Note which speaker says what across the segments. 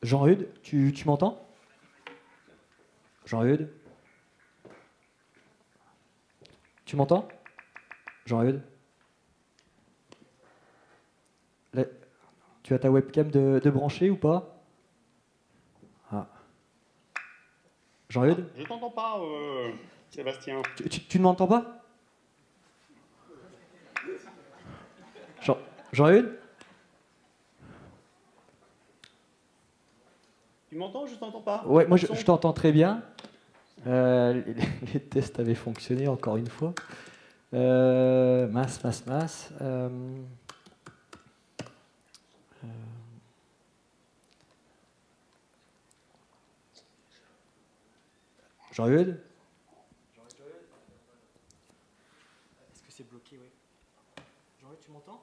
Speaker 1: Jean-Eudes, tu m'entends? Jean-Eudes? Tu m'entends? Jean-Eudes? Tu as ta webcam de brancher ou pas? Ah. Jean-Eudes?
Speaker 2: Je t'entends pas, Sébastien.
Speaker 1: Tu ne m'entends pas? Jean-Eudes?
Speaker 2: Tu m'entends? Je t'entends pas.
Speaker 1: Ouais, moi je t'entends très bien. Les tests avaient fonctionné encore une fois. Mince. Jean-Eudes? Est-ce que c'est bloqué? Oui. Jean-Eudes, tu m'entends?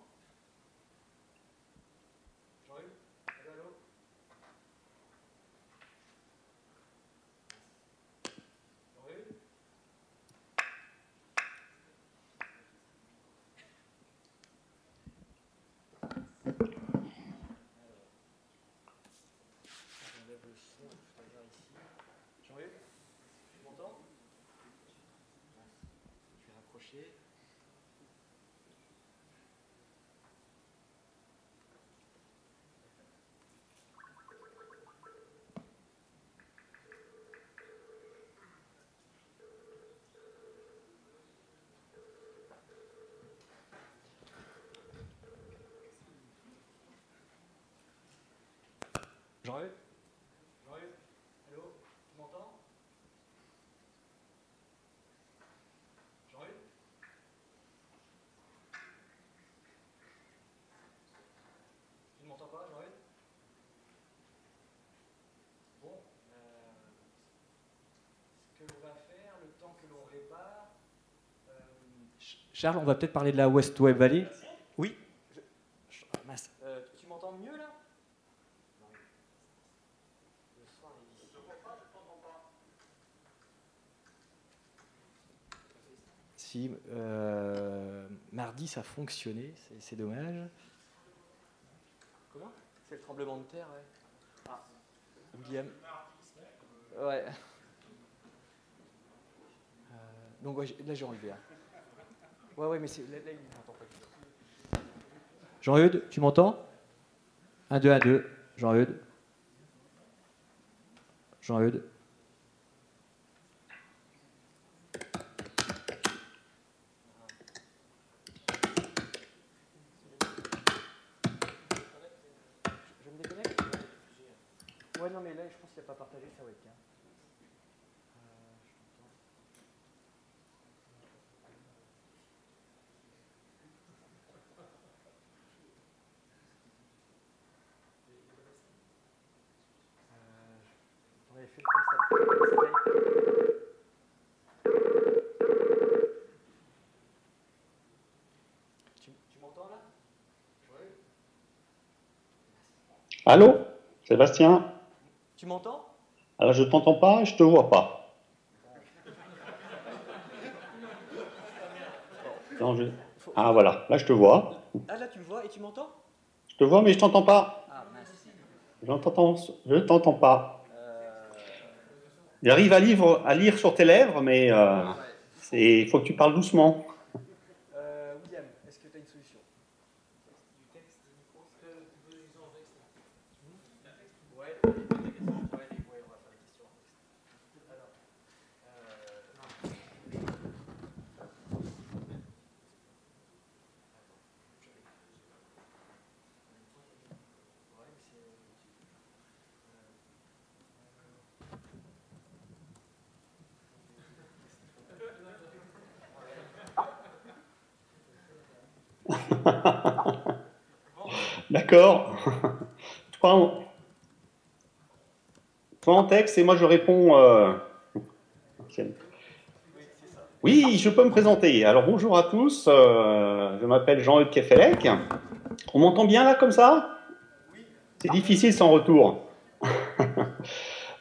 Speaker 1: Jean-Eudes? Allô? Jean-Eudes? J'enlève le son tout à l'heure ici. Jean-Eudes? Tu m'entends? Je vais rapprocher. Jean-Eudes? Jean-Eudes? Allô? Tu m'entends? Jean-Eudes? Tu ne m'entends pas, Jean-Eudes? Bon, ce que l'on va faire, le temps que l'on répare... Charles, on va peut-être parler de la West Web Valley. Oui? Mince. Tu m'entends mieux, là? Le soir, il est ici. Si, mardi, ça a fonctionné, c'est dommage. Comment? C'est le tremblement de terre, ouais. Ah, William. Ouais. Donc ouais, là, j'ai enlevé. Hein. Ouais, mais là, il m'entend pas du tout. Jean-Eudes, tu m'entends? 1, 2, 1, 2. Jean-Eudes. Jean-Eudes. Je me déconnecte? Ouais, non, mais là, je pense qu'il n'a pas partagé sa webcam. On avait fait le test avec Skype. Tu m'entends là? Oui.
Speaker 2: Allô? Sébastien?
Speaker 1: Tu m'entends?
Speaker 2: Alors je t'entends pas, je te vois pas. Non, Ah voilà, là je te vois.
Speaker 1: Ah là tu me vois et tu m'entends?
Speaker 2: Je te vois mais je t'entends pas.
Speaker 1: Ah mince.
Speaker 2: Je t'entends pas. J'arrive à lire sur tes lèvres, mais il faut que tu parles doucement.
Speaker 1: William, est-ce que tu as une solution? Du texte, du micro, est-ce que tu veux les en texte? Ouais, on va faire des questions en texte. Alors,
Speaker 2: D'accord. Toi en texte et moi je réponds. Oui, je peux me présenter. Alors bonjour à tous, je m'appelle Jean-Eudes Kefelec. On m'entend bien là comme ça? C'est difficile sans retour.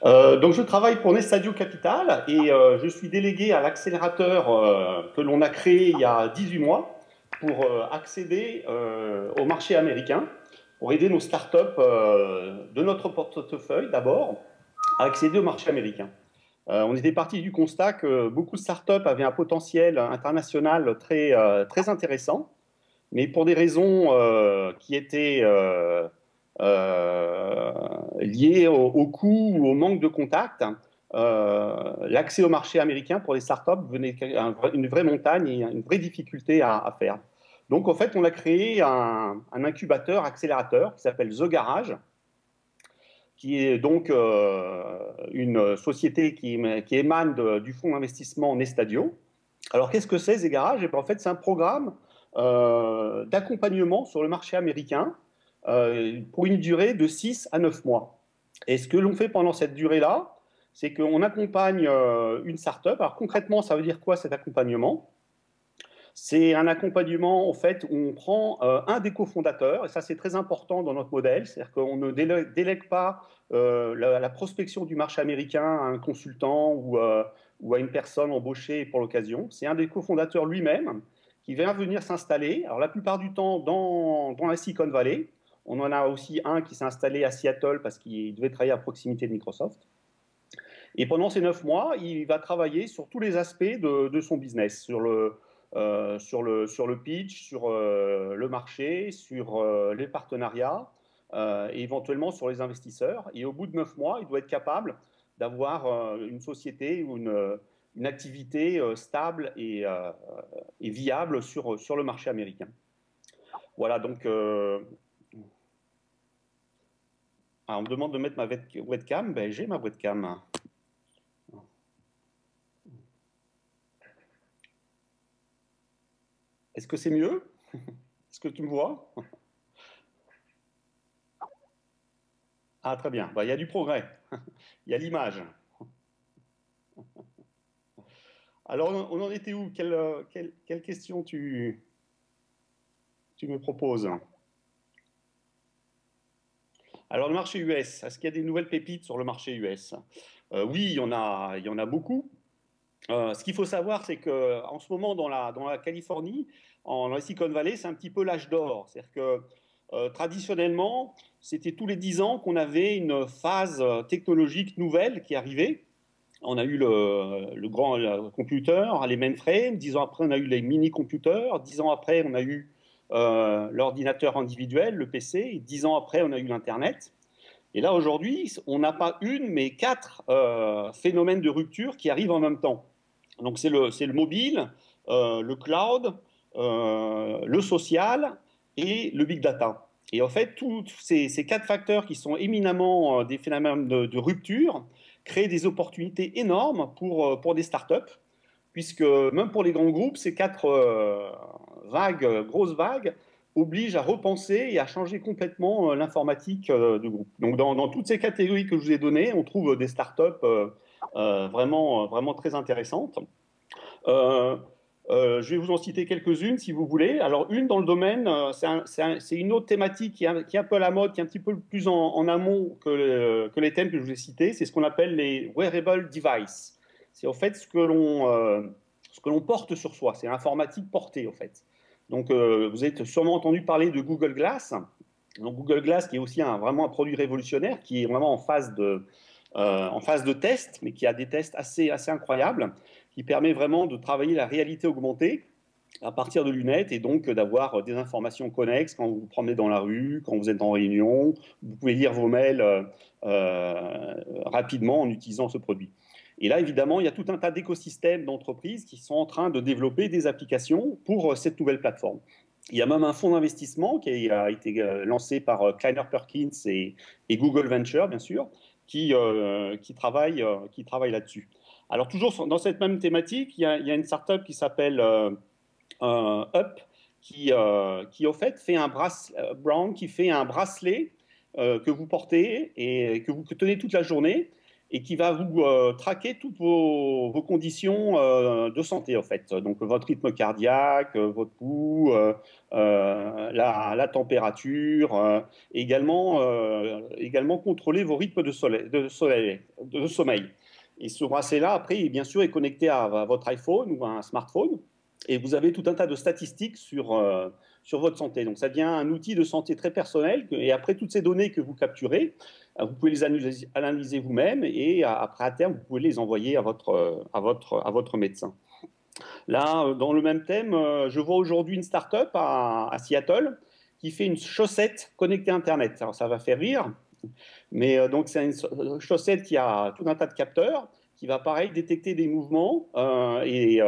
Speaker 2: Donc je travaille pour Nestadio Capital et je suis délégué à l'accélérateur que l'on a créé il y a 18 mois pour accéder au marché américain. pour aider nos startups de notre portefeuille d'abord à accéder au marché américain. On était parti du constat que beaucoup de startups avaient un potentiel international très intéressant, mais pour des raisons qui étaient liées au coût ou au manque de contact, l'accès au marché américain pour les startups venait une vraie montagne et une vraie difficulté à faire. Donc, en fait, on a créé un incubateur, accélérateur qui s'appelle The Garage, qui est donc une société qui émane du fonds d'investissement Nestadio. Alors, qu'est-ce que c'est, The Garage? En fait, c'est un programme d'accompagnement sur le marché américain pour une durée de 6 à 9 mois. Et ce que l'on fait pendant cette durée-là, c'est qu'on accompagne une start-up. Alors concrètement, ça veut dire quoi cet accompagnement? C'est un accompagnement en fait où on prend un des cofondateurs, et ça c'est très important dans notre modèle, c'est-à-dire qu'on ne délègue pas la prospection du marché américain à un consultant ou à une personne embauchée pour l'occasion. C'est un des cofondateurs lui-même qui vient venir s'installer, alors la plupart du temps dans la Silicon Valley. On en a aussi un qui s'est installé à Seattle parce qu'il devait travailler à proximité de Microsoft. Et pendant ces 9 mois, il va travailler sur tous les aspects de son business, sur le pitch, sur le marché, sur les partenariats et éventuellement sur les investisseurs. Et au bout de 9 mois, il doit être capable d'avoir une société ou une activité stable et viable sur le marché américain. Voilà, donc on me demande de mettre ma webcam. Ben, j'ai ma webcam. Est-ce que c'est mieux? Est-ce que tu me vois? Ah, très bien. Bah, il y a du progrès. Il y a l'image. Alors, on en était où? Quelle question tu me proposes? Alors, le marché US, est-ce qu'il y a des nouvelles pépites sur le marché US? Oui, il y en a beaucoup. Ce qu'il faut savoir, c'est qu'en ce moment, dans la Californie, dans la Silicon Valley, c'est un petit peu l'âge d'or. C'est-à-dire que traditionnellement, c'était tous les 10 ans qu'on avait une phase technologique nouvelle qui arrivait. On a eu le grand computer, les mainframes. 10 ans après, on a eu les mini-computers. 10 ans après, on a eu l'ordinateur individuel, le PC. Et 10 ans après, on a eu l'Internet. Et là, aujourd'hui, on n'a pas une, mais 4 phénomènes de rupture qui arrivent en même temps. Donc, c'est le mobile, le cloud, le social et le big data. Et en fait, tous ces 4 facteurs qui sont éminemment des phénomènes de rupture créent des opportunités énormes pour des startups, puisque même pour les grands groupes, ces 4 grosses vagues, obligent à repenser et à changer complètement l'informatique du groupe. Donc, dans toutes ces catégories que je vous ai données, on trouve des startups vraiment très intéressantes. Je vais vous en citer quelques-unes si vous voulez. Alors, une dans le domaine, c'est une autre thématique qui est un peu à la mode, qui est un petit peu plus en amont que les thèmes que je vous ai cités. C'est ce qu'on appelle les wearable devices. C'est en fait ce que l'on porte sur soi. C'est l'informatique portée, en fait. Donc, vous avez sûrement entendu parler de Google Glass. Donc, Google Glass, qui est aussi vraiment un produit révolutionnaire, qui est vraiment en phase de test, mais qui a des tests assez incroyables, qui permet vraiment de travailler la réalité augmentée à partir de lunettes et donc d'avoir des informations connexes quand vous vous promenez dans la rue, quand vous êtes en réunion. Vous pouvez lire vos mails rapidement en utilisant ce produit. Et là, évidemment, il y a tout un tas d'écosystèmes d'entreprises qui sont en train de développer des applications pour cette nouvelle plateforme. Il y a même un fonds d'investissement qui a été lancé par Kleiner Perkins et Google Venture, bien sûr, qui travaille là-dessus. Alors, toujours dans cette même thématique, il y a une startup qui s'appelle Up, qui au fait fait Brown, qui fait un bracelet que vous portez et que vous tenez toute la journée et qui va vous traquer toutes vos conditions de santé, en fait. Donc, votre rythme cardiaque, votre pouls, la température, également contrôler vos rythmes de sommeil. Et ce bracelet-là, après, bien sûr, est connecté à votre iPhone ou à un smartphone. Et vous avez tout un tas de statistiques sur sur votre santé. Donc, ça devient un outil de santé très personnel. Et après, toutes ces données que vous capturez, vous pouvez les analyser vous-même et après, à terme, vous pouvez les envoyer à votre médecin. Là, dans le même thème, je vois aujourd'hui une start-up à Seattle qui fait une chaussette connectée à Internet. Alors, ça va faire rire, mais donc c'est une chaussette qui a tout un tas de capteurs qui va pareil détecter des mouvements et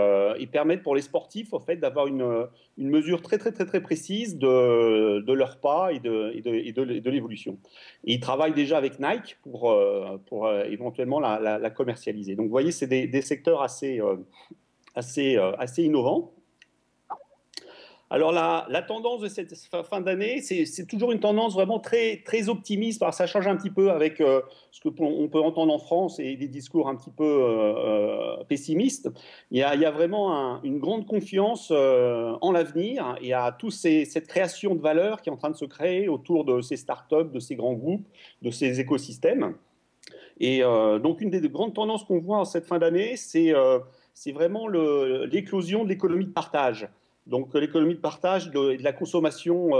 Speaker 2: permettre pour les sportifs au fait d'avoir une mesure très très très très précise de leurs pas et de l'évolution. Et ils travaillent déjà avec Nike pour éventuellement la commercialiser. Donc vous voyez, c'est des secteurs assez innovants. Alors la tendance de cette fin d'année, c'est toujours une tendance vraiment très, très optimiste. Alors ça change un petit peu avec ce qu'on peut entendre en France et des discours un petit peu pessimistes. Il y a vraiment une grande confiance en l'avenir. Il y a cette création de valeur qui est en train de se créer autour de ces startups, de ces grands groupes, de ces écosystèmes. Et donc une des grandes tendances qu'on voit en cette fin d'année, c'est vraiment l'éclosion de l'économie de partage. Donc l'économie de partage et de la consommation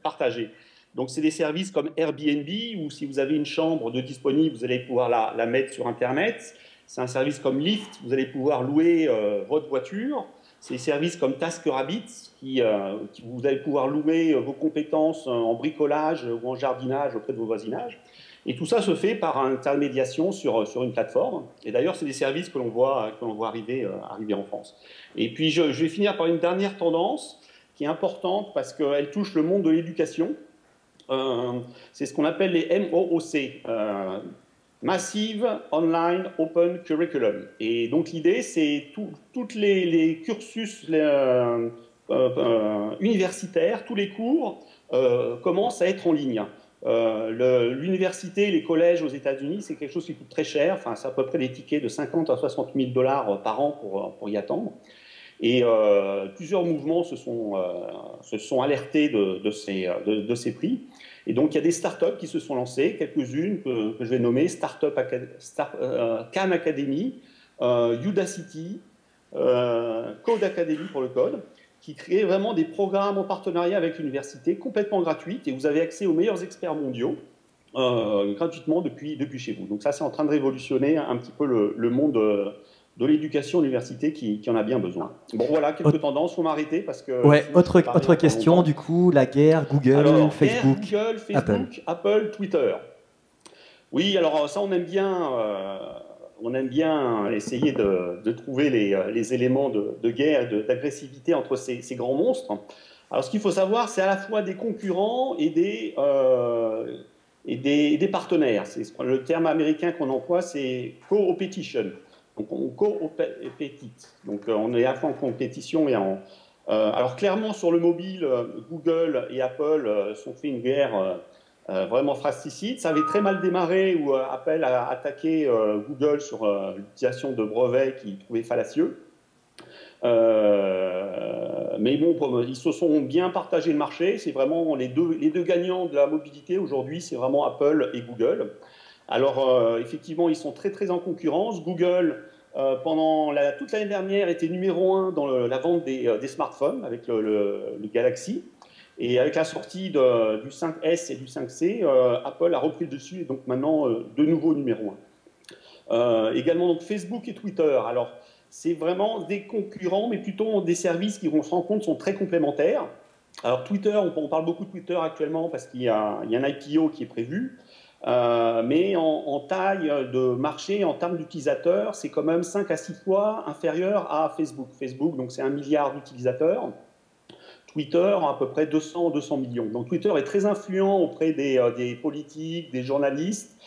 Speaker 2: partagée. Donc c'est des services comme Airbnb où si vous avez une chambre de disponible, vous allez pouvoir la mettre sur Internet. C'est un service comme Lyft, vous allez pouvoir louer votre voiture. C'est des services comme TaskRabbit qui vous allez pouvoir louer vos compétences en bricolage ou en jardinage auprès de vos voisinages. Et tout ça se fait par intermédiation sur une plateforme. Et d'ailleurs, c'est des services que l'on voit arriver en France. Et puis, je vais finir par une dernière tendance qui est importante parce qu'elle touche le monde de l'éducation. C'est ce qu'on appelle les MOOC, Massive Online Open Curriculum. Et donc, l'idée, c'est tous les cursus universitaires, tous les cours commencent à être en ligne. L'université, les collèges aux États-Unis, c'est quelque chose qui coûte très cher. Enfin, c'est à peu près des tickets de 50 à 60 000 $ par an pour y attendre. Et plusieurs mouvements se sont alertés de ces prix. Et donc, il y a des startups qui se sont lancées, quelques-unes que je vais nommer Khan Academy, Udacity, Code Academy pour le code, qui créent vraiment des programmes en partenariat avec l'université, complètement gratuites, et vous avez accès aux meilleurs experts mondiaux gratuitement depuis chez vous. Donc ça, c'est en train de révolutionner un petit peu le monde de l'éducation à l'université qui en a bien besoin. Bon, voilà, quelques tendances, il faut m'arrêter parce que...
Speaker 3: Ouais, autre question, du coup, la guerre, Google,
Speaker 2: alors,
Speaker 3: Facebook,
Speaker 2: Google, Facebook, Apple, Twitter. Oui, alors ça, on aime bien essayer de trouver les éléments de guerre, d'agressivité entre ces grands monstres. Alors, ce qu'il faut savoir, c'est à la fois des concurrents et des partenaires. Le terme américain qu'on emploie, c'est co-opetition. Donc, on co-opétite. Donc, on est à la fois en compétition et en... alors, clairement, sur le mobile, Google et Apple sont fait une guerre... vraiment fratricide. Ça avait très mal démarré où Apple a attaqué Google sur l'utilisation de brevets qu'il trouvait fallacieux. Mais bon, ils se sont bien partagé le marché. C'est vraiment les deux gagnants de la mobilité aujourd'hui, c'est vraiment Apple et Google. Alors, effectivement, ils sont très, très en concurrence. Google, pendant toute l'année dernière, était numéro 1 dans la vente des smartphones avec le Galaxy. Et avec la sortie du 5S et du 5C, Apple a repris le dessus et donc maintenant de nouveau numéro 1. Également donc Facebook et Twitter. Alors c'est vraiment des concurrents, mais plutôt des services qui, on se rend compte, sont très complémentaires. Alors Twitter, on parle beaucoup de Twitter actuellement parce qu'il y a un IPO qui est prévu. Mais en taille de marché, en termes d'utilisateurs, c'est quand même 5 à 6 fois inférieur à Facebook. Facebook, donc c'est 1 milliard d'utilisateurs. Twitter a à peu près 200 millions. Donc Twitter est très influent auprès des politiques, des journalistes,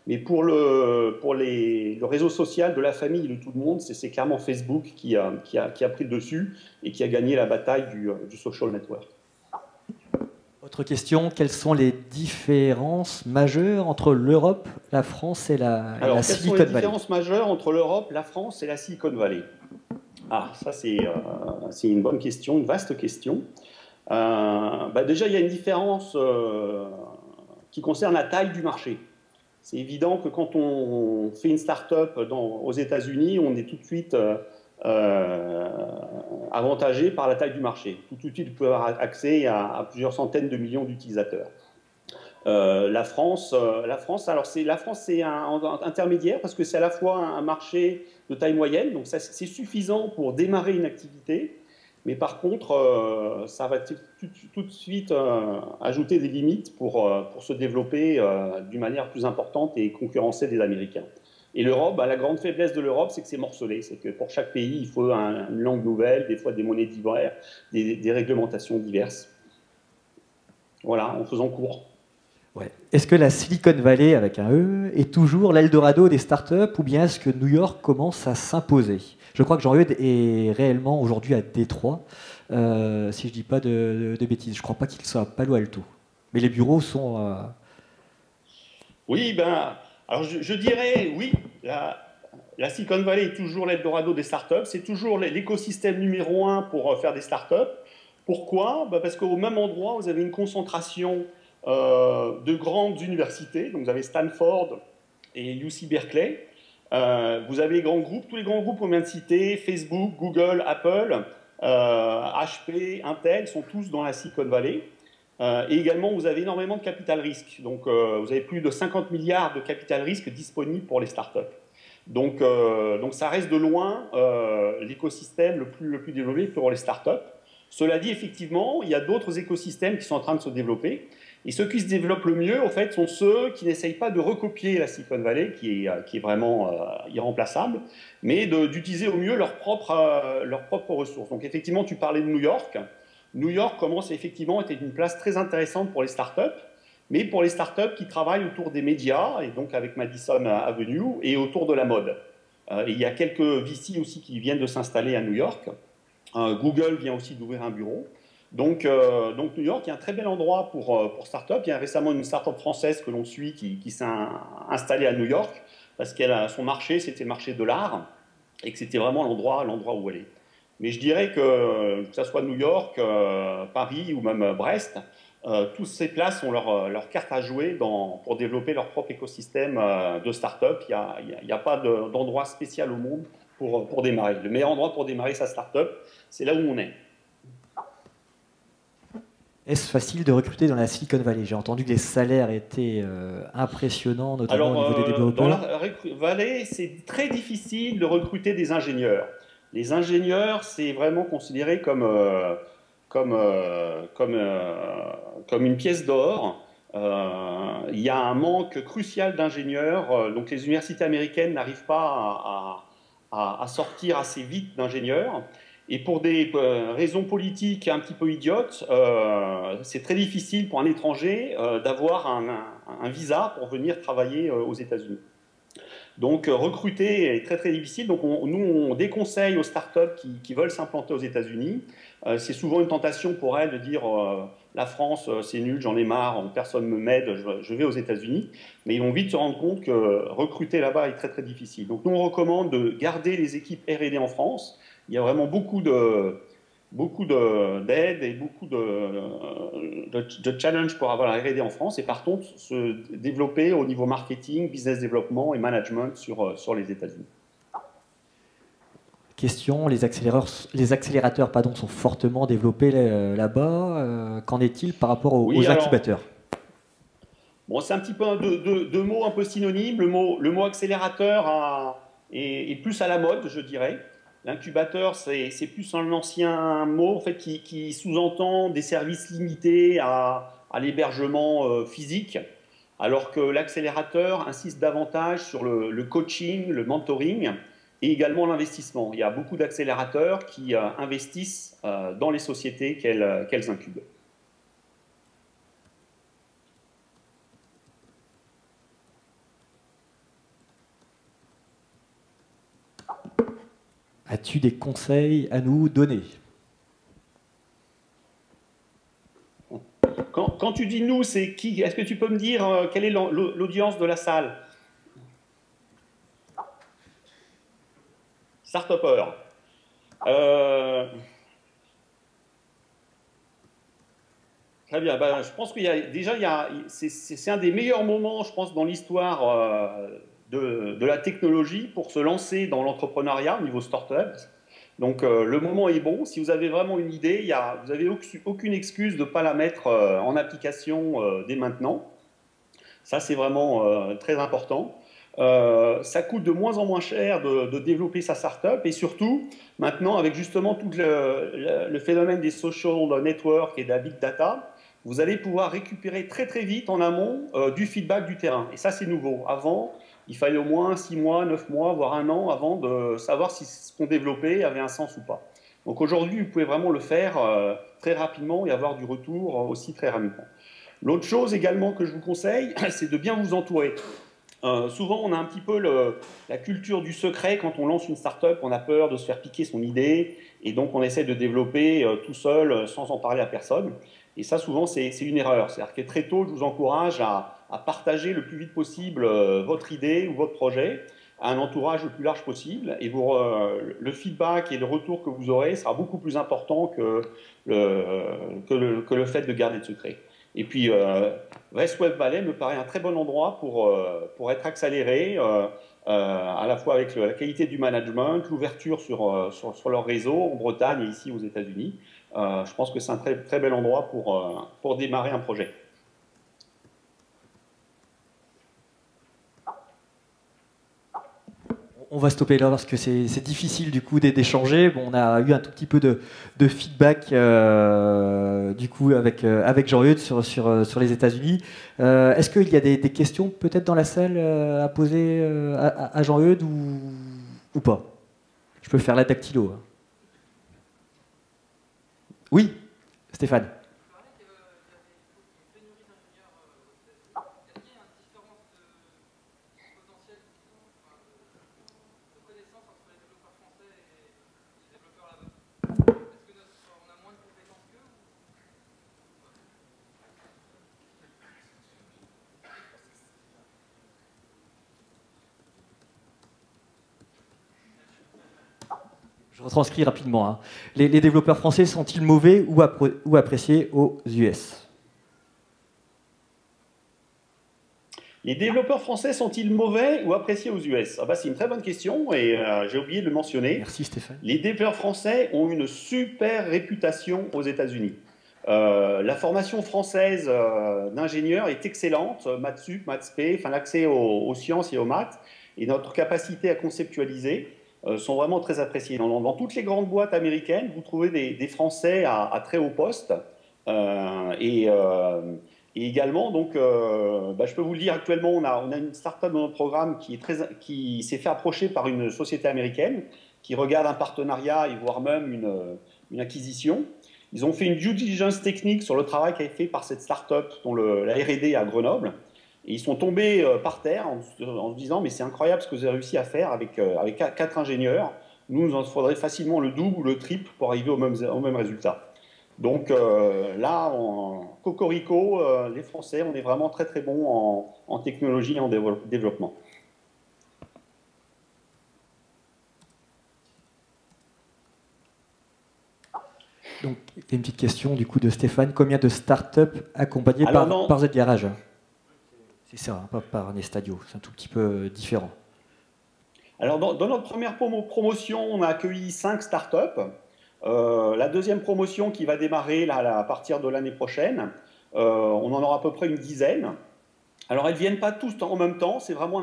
Speaker 2: mais pour le réseau social de la famille et de tout le monde, c'est clairement Facebook qui a pris le dessus et qui a gagné la bataille du social network.
Speaker 3: Autre question, quelles sont les différences majeures entre l'Europe, la France et la Silicon Valley?
Speaker 2: Alors, quelles sont les différences majeures entre l'Europe, la France et la Silicon Valley? Ah, ça c'est une bonne question, une vaste question. Déjà, il y a une différence qui concerne la taille du marché. C'est évident que quand on fait une start-up aux États-Unis, on est tout de suite avantagés par la taille du marché. Tout de suite, vous pouvez avoir accès à plusieurs centaines de millions d'utilisateurs. La France, alors la France, c'est un intermédiaire parce que c'est à la fois un marché de taille moyenne, donc c'est suffisant pour démarrer une activité, mais par contre, ça va tout de suite ajouter des limites pour se développer d'une manière plus importante et concurrencer des Américains. Et l'Europe, la grande faiblesse de l'Europe, c'est que c'est morcelé. C'est que pour chaque pays, il faut une langue nouvelle, des fois des monnaies diverses, des réglementations diverses. Voilà, en faisant court.
Speaker 3: Ouais. Est-ce que la Silicon Valley, avec un E, est toujours l'Eldorado des startups ou bien est-ce que New York commence à s'imposer? Je crois que Jean-Eudes est réellement aujourd'hui à Détroit, si je ne dis pas de bêtises. Je ne crois pas qu'il soit à Palo Alto. Mais les bureaux sont...
Speaker 2: Oui, alors je dirais, oui, la Silicon Valley est toujours l'Eldorado des startups. C'est toujours l'écosystème numéro 1 pour faire des startups. Pourquoi? Parce qu'au même endroit, vous avez une concentration de grandes universités. Donc vous avez Stanford et UC Berkeley. Vous avez les grands groupes, tous les grands groupes qu'on vient de citer, Facebook, Google, Apple, HP, Intel, sont tous dans la Silicon Valley. Et également, vous avez énormément de capital risque. Donc vous avez plus de 50 milliards de capital risque disponibles pour les startups. Donc ça reste de loin l'écosystème le plus développé pour les startups. Cela dit, effectivement, il y a d'autres écosystèmes qui sont en train de se développer. Et ceux qui se développent le mieux, en fait, sont ceux qui n'essayent pas de recopier la Silicon Valley, qui est vraiment irremplaçable, mais d'utiliser au mieux leurs propres ressources. Donc, effectivement, tu parlais de New York. New York commence effectivement à être une place très intéressante pour les startups, mais pour les startups qui travaillent autour des médias, et donc avec Madison Avenue, et autour de la mode. Et il y a quelques VC aussi qui viennent de s'installer à New York. Google vient aussi d'ouvrir un bureau. Donc New York est un très bel endroit pour start-up. Il y a récemment une start-up française que l'on suit qui s'est installée à New York parce qu'elle son marché, c'était le marché de l'art et que c'était vraiment l'endroit où elle est. Mais je dirais que ce soit New York, Paris ou même Brest, toutes ces places ont leur carte à jouer pour développer leur propre écosystème de start-up. Il n'y a pas d'endroit spécial au monde pour démarrer. Le meilleur endroit pour démarrer sa start-up, c'est là où on est.
Speaker 3: Est-ce facile de recruter dans la Silicon Valley? J'ai entendu que les salaires étaient impressionnants, notamment au niveau des développeurs.
Speaker 2: Dans la Valley, c'est très difficile de recruter des ingénieurs. Les ingénieurs, c'est vraiment considéré comme une pièce d'or. Il y a un manque crucial d'ingénieurs. Donc les universités américaines n'arrivent pas à sortir assez vite d'ingénieurs. Et pour des raisons politiques un petit peu idiotes, c'est très difficile pour un étranger d'avoir un visa pour venir travailler aux États-Unis. Donc recruter est très très difficile. Donc nous, on déconseille aux startups qui veulent s'implanter aux États-Unis. C'est souvent une tentation pour elles de dire la France, c'est nul, j'en ai marre, personne ne m'aide, je vais aux États-Unis. Mais ils vont vite se rendre compte que recruter là-bas est très très difficile. Donc nous, on recommande de garder les équipes R&D en France. Il y a vraiment beaucoup d'aide et beaucoup de challenges pour avoir la R&D en France et par contre se développer au niveau marketing, business développement et management sur les États-Unis.
Speaker 3: Question, les accélérateurs sont fortement développés là-bas. Qu'en est-il par rapport aux incubateurs?
Speaker 2: Bon, c'est un petit peu deux mots un peu synonymes. Le mot accélérateur est plus à la mode, je dirais. L'incubateur, c'est plus un ancien mot en fait, qui sous-entend des services limités à l'hébergement physique, alors que l'accélérateur insiste davantage sur le coaching, le mentoring et également l'investissement. Il y a beaucoup d'accélérateurs qui investissent dans les sociétés qu'elles incubent.
Speaker 3: As-tu des conseils à nous donner?
Speaker 2: Quand tu dis nous, c'est qui? Est-ce que tu peux me dire quelle est l'audience de la salle? Start-upper. Très bien. Je pense qu'il y a c'est un des meilleurs moments, je pense, dans l'histoire de la technologie pour se lancer dans l'entrepreneuriat au niveau start-up. Donc le moment est bon. Si vous avez vraiment une idée, vous n'avez aucune excuse de ne pas la mettre en application dès maintenant. Ça, c'est vraiment très important. Ça coûte de moins en moins cher de développer sa startup et surtout, maintenant, avec justement tout le phénomène des social networks et de la big data, vous allez pouvoir récupérer très très vite en amont du feedback du terrain. Et ça, c'est nouveau. Avant, il fallait au moins 6 mois, 9 mois, voire un an avant de savoir si ce qu'on développait avait un sens ou pas. Donc aujourd'hui, vous pouvez vraiment le faire très rapidement et avoir du retour aussi très rapidement. L'autre chose également que je vous conseille, c'est de bien vous entourer. Souvent, on a un petit peu la culture du secret quand on lance une start-up, on a peur de se faire piquer son idée, et donc on essaie de développer tout seul, sans en parler à personne. Et ça, souvent, c'est une erreur. C'est-à-dire que très tôt, je vous encourage à partager le plus vite possible votre idée ou votre projet à un entourage le plus large possible, et le feedback et le retour que vous aurez sera beaucoup plus important que le fait de garder le secret. Et puis, West Web Valley me paraît un très bon endroit pour être accéléré, à la fois avec la qualité du management, l'ouverture sur leur réseau en Bretagne et ici aux États-Unis. Je pense que c'est un très, très bel endroit pour démarrer un projet.
Speaker 3: On va stopper là parce que c'est difficile du coup d'échanger. Bon, on a eu un tout petit peu de feedback du coup avec Jean-Eudes sur les États-Unis. Est-ce qu'il y a des questions peut-être dans la salle à poser à Jean-Eudes ou pas? Je peux faire la dactylo. Hein. Oui, Stéphane. Je retranscris rapidement. Hein. Les développeurs français sont-ils mauvais ou appréciés aux US?
Speaker 2: Les développeurs français sont-ils mauvais ou appréciés aux US? C'est une très bonne question et j'ai oublié de le mentionner.
Speaker 3: Merci Stéphane.
Speaker 2: Les développeurs français ont une super réputation aux États-Unis. La formation française d'ingénieurs est excellente, maths sup, maths spé, enfin l'accès aux sciences et aux maths, et notre capacité à conceptualiser sont vraiment très appréciés. Dans toutes les grandes boîtes américaines, vous trouvez des Français à très haut poste. Et également, donc, je peux vous le dire, actuellement, on a une start-up dans notre programme qui s'est fait approcher par une société américaine qui regarde un partenariat et voire même une acquisition. Ils ont fait une due diligence technique sur le travail qui a été fait par cette start-up, dont la R&D à Grenoble. Et ils sont tombés par terre en se disant « mais c'est incroyable ce que vous avez réussi à faire avec 4 ingénieurs. Nous, il en faudrait facilement le double ou le triple pour arriver au même résultat. » Donc là, en cocorico, les Français, on est vraiment très très bons en technologie et en développement.
Speaker 3: Donc, il y a une petite question du coup de Stéphane. Combien de startups accompagnées par Z-Garage? C'est ça, hein, pas par Nestadio. C'est un tout petit peu différent.
Speaker 2: Alors, dans notre première promotion, on a accueilli 5 startups. La deuxième promotion qui va démarrer là, à partir de l'année prochaine, on en aura à peu près une dizaine. Alors, elles ne viennent pas tous en même temps. C'est vraiment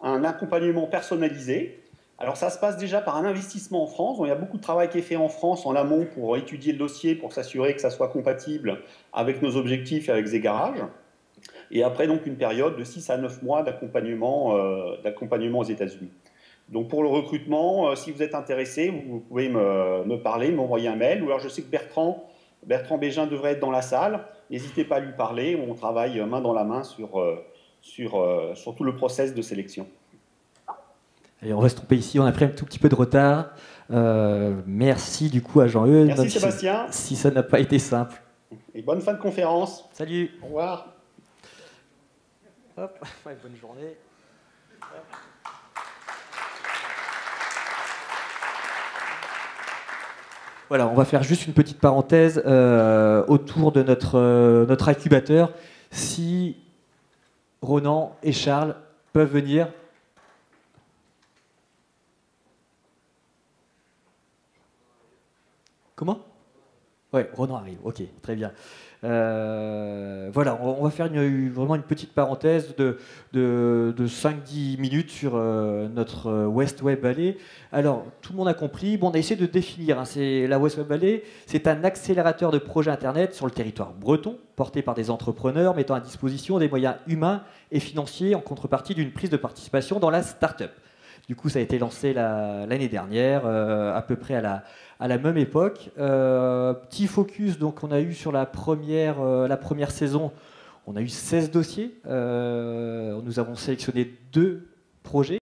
Speaker 2: un accompagnement personnalisé. Alors ça se passe déjà par un investissement en France. Donc, il y a beaucoup de travail qui est fait en France en amont pour étudier le dossier, pour s'assurer que ça soit compatible avec nos objectifs et avec Z-Garage. Et après donc une période de 6 à 9 mois d'accompagnement aux États-Unis. Donc pour le recrutement, si vous êtes intéressé, vous pouvez me parler, m'envoyer un mail. Ou alors je sais que Bertrand Bégin devrait être dans la salle. N'hésitez pas à lui parler. On travaille main dans la main sur tout le process de sélection.
Speaker 3: Allez, on va se tromper ici, on a pris un tout petit peu de retard. Merci du coup à Jean-Eudes.
Speaker 2: Merci Sébastien.
Speaker 3: Si ça n'a pas été simple.
Speaker 2: Et bonne fin de conférence.
Speaker 3: Salut.
Speaker 2: Au revoir.
Speaker 3: Hop, bonne journée. Voilà, on va faire juste une petite parenthèse autour de notre incubateur. Si Ronan et Charles peuvent venir. Comment? Ouais, Ronan arrive, ok, très bien. Voilà, on va faire vraiment une petite parenthèse de 5-10 minutes sur notre West Web Valley. Alors, tout le monde a compris. Bon, on a essayé de définir. Hein, la West Web Valley, c'est un accélérateur de projets Internet sur le territoire breton, porté par des entrepreneurs mettant à disposition des moyens humains et financiers en contrepartie d'une prise de participation dans la start-up. Du coup, ça a été lancé l'année dernière, à peu près à la même époque. Petit focus, donc on a eu sur la première saison, on a eu 16 dossiers. Nous avons sélectionné 2 projets.